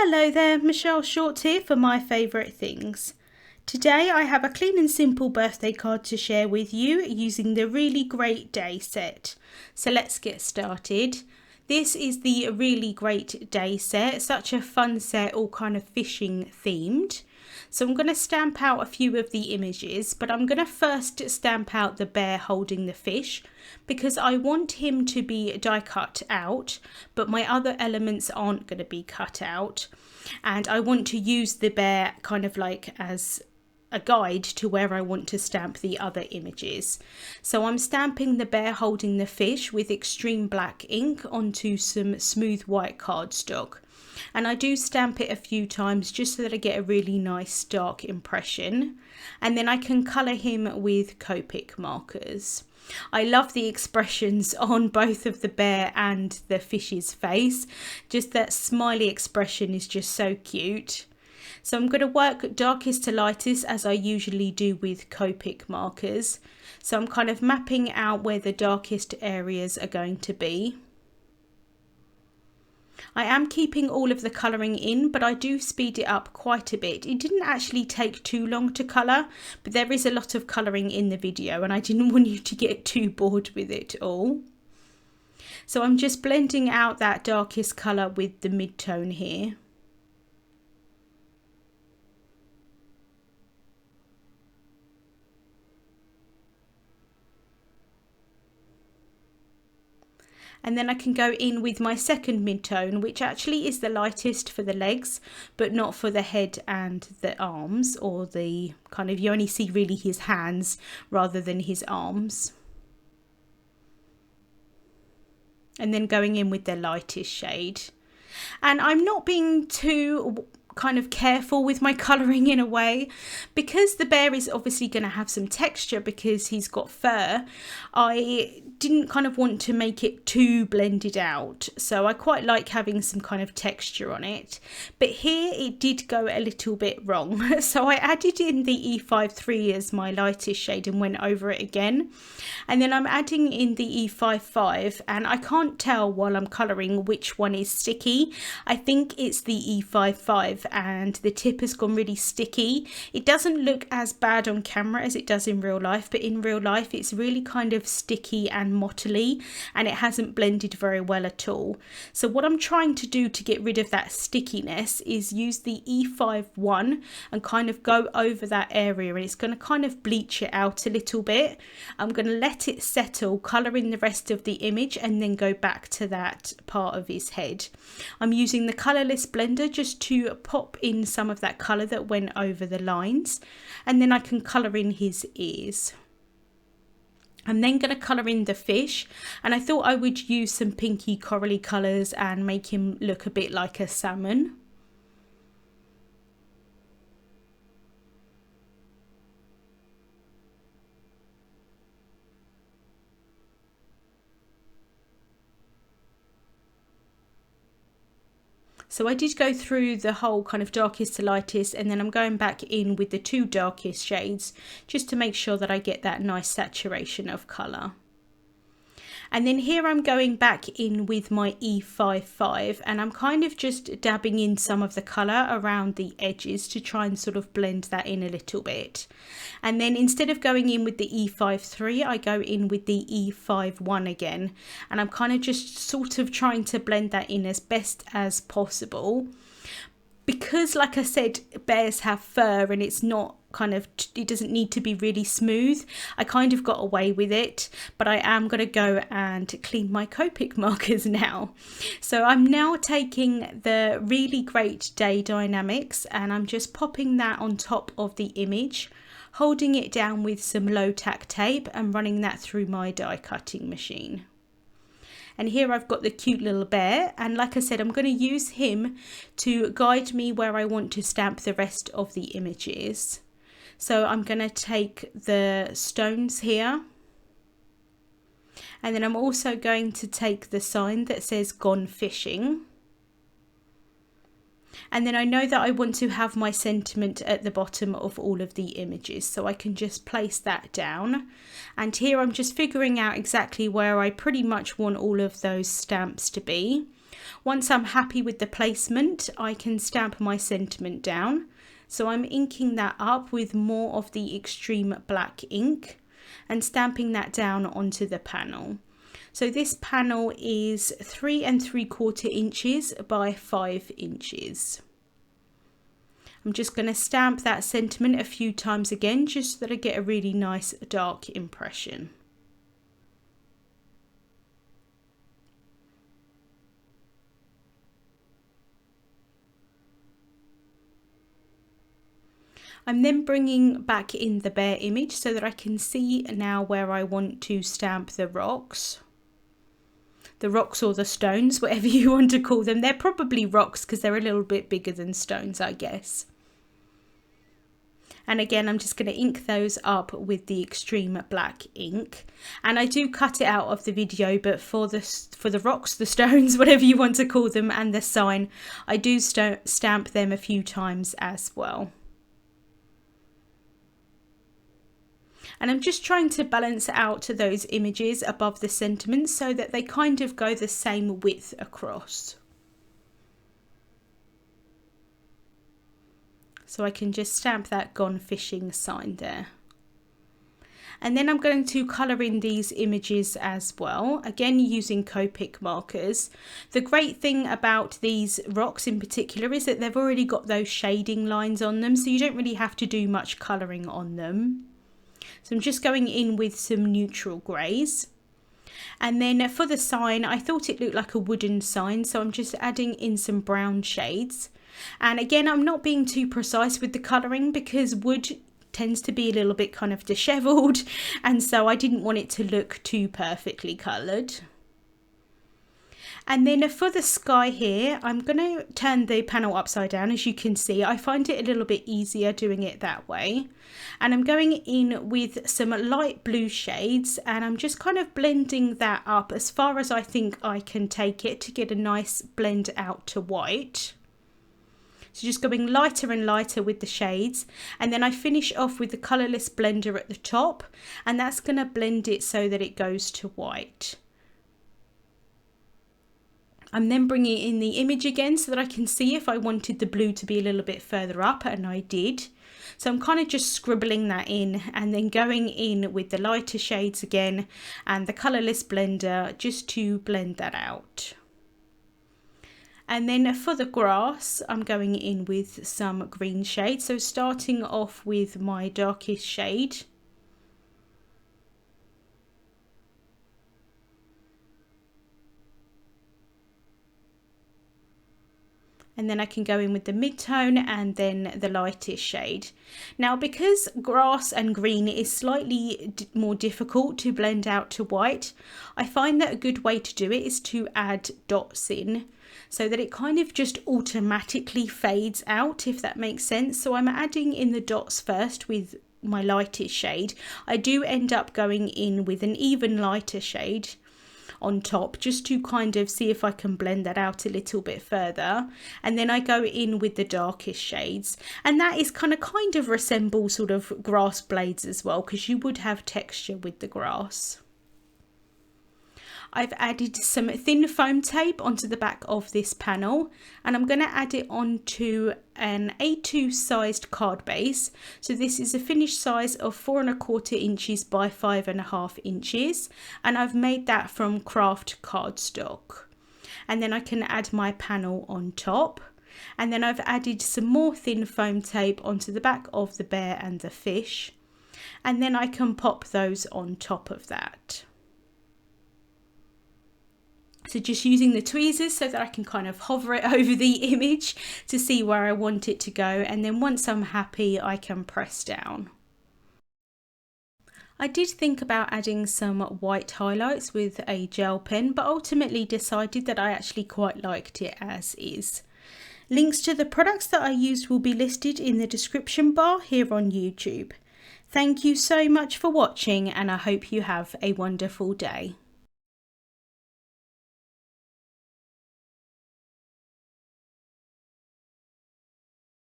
Hello there, Michelle Short here for My Favourite Things. Today I have a clean and simple birthday card to share with you using the Really Great Day set. So let's get started. This is the Really Great Day set, such a fun set, all kind of fishing themed. So I'm going to stamp out a few of the images, but I'm going to first stamp out the bear holding the fish because I want him to be die cut out, but my other elements aren't going to be cut out. And I want to use the bear kind of like as a guide to where I want to stamp the other images. So I'm stamping the bear holding the fish with extreme black ink onto some smooth white cardstock. And I do stamp it a few times just so that I get a really nice dark impression. And then I can colour him with Copic markers. I love the expressions on both of the bear and the fish's face. Just that smiley expression is just so cute. So I'm going to work darkest to lightest as I usually do with Copic markers. So I'm kind of mapping out where the darkest areas are going to be. I am keeping all of the colouring in, but I do speed it up quite a bit. It didn't actually take too long to colour, but there is a lot of colouring in the video and I didn't want you to get too bored with it all. So I'm just blending out that darkest colour with the mid-tone here. And then I can go in with my second mid-tone, which actually is the lightest for the legs, but not for the head and the arms, or the kind of, you only see really his hands rather than his arms. And then going in with the lightest shade. And I'm not being too kind of careful with my colouring in a way, because the bear is obviously going to have some texture because he's got fur. I didn't kind of want to make it too blended out, so I quite like having some kind of texture on it, but here it did go a little bit wrong. So I added in the E53 as my lightest shade and went over it again, and then I'm adding in the E55, and I can't tell while I'm colouring which one is sticky. I think it's the E55 and the tip has gone really sticky. It doesn't look as bad on camera as it does in real life, but in real life it's really kind of sticky and mottly and it hasn't blended very well at all. So what I'm trying to do to get rid of that stickiness is use the E51 and kind of go over that area, and it's going to kind of bleach it out a little bit. I'm going to let it settle, colour in the rest of the image, and then go back to that part of his head. I'm using the colourless blender just to pop in some of that colour that went over the lines, and then I can colour in his ears. I'm then going to colour in the fish, and I thought I would use some pinky corally colours and make him look a bit like a salmon. So I did go through the whole kind of darkest to lightest, and then I'm going back in with the two darkest shades just to make sure that I get that nice saturation of colour. And then here I'm going back in with my E55, and I'm kind of just dabbing in some of the colour around the edges to try and sort of blend that in a little bit. And then instead of going in with the E53, I go in with the E51 again, and I'm kind of just sort of trying to blend that in as best as possible. Because like I said, bears have fur and it's not kind of, it doesn't need to be really smooth. I kind of got away with it, but I am going to go and clean my Copic markers now. So I'm now taking the Really Great Day Dynamics and I'm just popping that on top of the image, holding it down with some low tack tape and running that through my die cutting machine. And here I've got the cute little bear, and like I said, I'm going to use him to guide me where I want to stamp the rest of the images. So I'm going to take the stones here, and then I'm also going to take the sign that says "Gone Fishing." And then I know that I want to have my sentiment at the bottom of all of the images, so I can just place that down. And here I'm just figuring out exactly where I pretty much want all of those stamps to be. Once I'm happy with the placement, I can stamp my sentiment down. So I'm inking that up with more of the extreme black ink and stamping that down onto the panel. So this panel is 3 3/4 inches by 5 inches. I'm just going to stamp that sentiment a few times again, just so that I get a really nice dark impression. I'm then bringing back in the bear image so that I can see now where I want to stamp the rocks. The rocks or the stones, whatever you want to call them. They're probably rocks because they're a little bit bigger than stones, I guess. And again, I'm just going to ink those up with the extreme black ink. And I do cut it out of the video, but for the rocks, the stones, whatever you want to call them, and the sign, I do stamp them a few times as well. And I'm just trying to balance out those images above the sentiments so that they kind of go the same width across. So I can just stamp that Gone Fishing sign there. And then I'm going to colour in these images as well, again using Copic markers. The great thing about these rocks in particular is that they've already got those shading lines on them, so you don't really have to do much colouring on them. So I'm just going in with some neutral greys. And then for the sign, I thought it looked like a wooden sign, so I'm just adding in some brown shades. And again, I'm not being too precise with the colouring because wood tends to be a little bit kind of dishevelled, and so I didn't want it to look too perfectly coloured. And then for the sky here, I'm going to turn the panel upside down. As you can see, I find it a little bit easier doing it that way. And I'm going in with some light blue shades, and I'm just kind of blending that up as far as I think I can take it to get a nice blend out to white. So just going lighter and lighter with the shades, and then I finish off with the colourless blender at the top, and that's going to blend it so that it goes to white. I'm then bringing in the image again so that I can see if I wanted the blue to be a little bit further up, and I did. So I'm kind of just scribbling that in and then going in with the lighter shades again and the colourless blender just to blend that out. And then for the grass, I'm going in with some green shade. So starting off with my darkest shade. And then I can go in with the mid-tone and then the lightest shade. Now, because grass and green is slightly more difficult to blend out to white, I find that a good way to do it is to add dots in, so that it kind of just automatically fades out, if that makes sense. So I'm adding in the dots first with my lightest shade. I do end up going in with an even lighter shade on top just to kind of see if I can blend that out a little bit further, and then I go in with the darkest shades, and that is kind of resemble sort of grass blades as well, because you would have texture with the grass. I've added some thin foam tape onto the back of this panel, and I'm going to add it onto an A2 sized card base. So this is a finished size of 4 1/4 inches by 5 1/2 inches, and I've made that from craft cardstock. And then I can add my panel on top, and then I've added some more thin foam tape onto the back of the bear and the fish, and then I can pop those on top of that. So just using the tweezers so that I can kind of hover it over the image to see where I want it to go, and then once I'm happy I can press down. I did think about adding some white highlights with a gel pen, but ultimately decided that I actually quite liked it as is. Links to the products that I used will be listed in the description bar here on YouTube. Thank you so much for watching, and I hope you have a wonderful day.